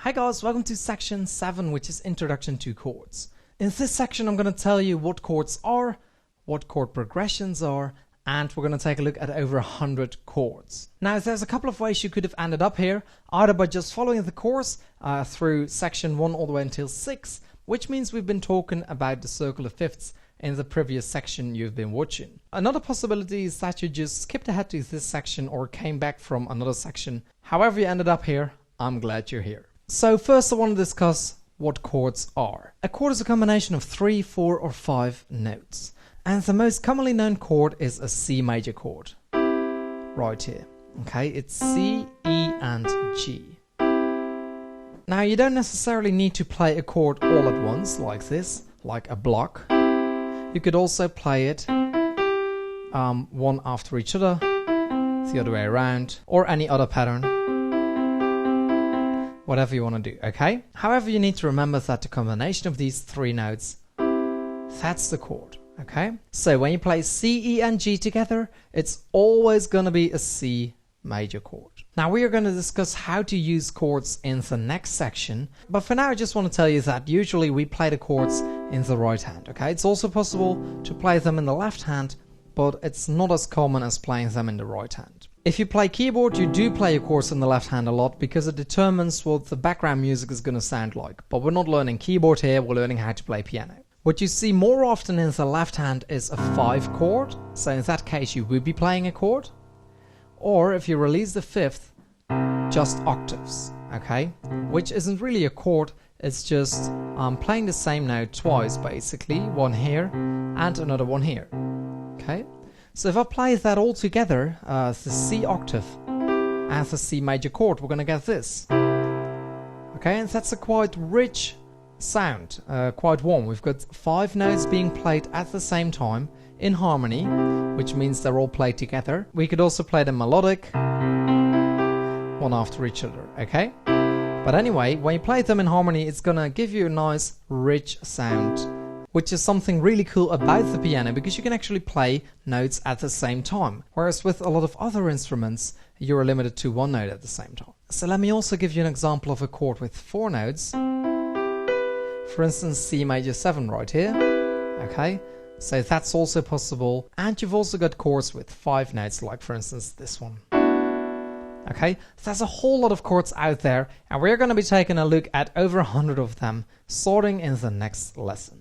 Hi guys, welcome to section 7, which is Introduction to Chords. In this section I'm going to tell you what chords are, what chord progressions are, and we're going to take a look at over 100 chords. Now there's a couple of ways you could have ended up here, either by just following the course through section 1 all the way until 6, which means we've been talking about the circle of fifths in the previous section you've been watching. Another possibility is that you just skipped ahead to this section or came back from another section. However you ended up here, I'm glad you're here. So first I want to discuss what chords are. A chord is a combination of 3, 4 or 5 notes. And the most commonly known chord is a C major chord. Right here. Okay, it's C, E and G. Now you don't necessarily need to play a chord all at once like this, like a block. You could also play it one after each other, the other way around, or any other pattern. Whatever you want to do, okay? However, you need to remember that the combination of these 3 notes, that's the chord, okay? So when you play C, E and G together, it's always going to be a C major chord. Now we are going to discuss how to use chords in the next section, but for now I just want to tell you that usually we play the chords in the right hand, okay? It's also possible to play them in the left hand, but it's not as common as playing them in the right hand. If you play keyboard, you do play your chords in the left hand a lot because it determines what the background music is going to sound like. But we're not learning keyboard here, we're learning how to play piano. What you see more often in the left hand is a 5 chord, so in that case you would be playing a chord. Or if you release the 5th, just octaves, okay? Which isn't really a chord, it's just playing the same note twice basically, one here and another one here, okay? So if I play that all together, the C octave and the C major chord, we're going to get this. Okay, and that's a quite rich sound, quite warm. We've got 5 notes being played at the same time in harmony, which means they're all played together. We could also play them melodic, one after each other, okay? But anyway, when you play them in harmony, it's going to give you a nice rich sound, which is something really cool about the piano because you can actually play notes at the same time. Whereas with a lot of other instruments, you're limited to 1 note at the same time. So let me also give you an example of a chord with 4 notes. For instance, C major 7 right here. Okay, so that's also possible. And you've also got chords with 5 notes, like for instance this one. Okay, there's a whole lot of chords out there, and we're going to be taking a look at over 100 of them, starting in the next lesson.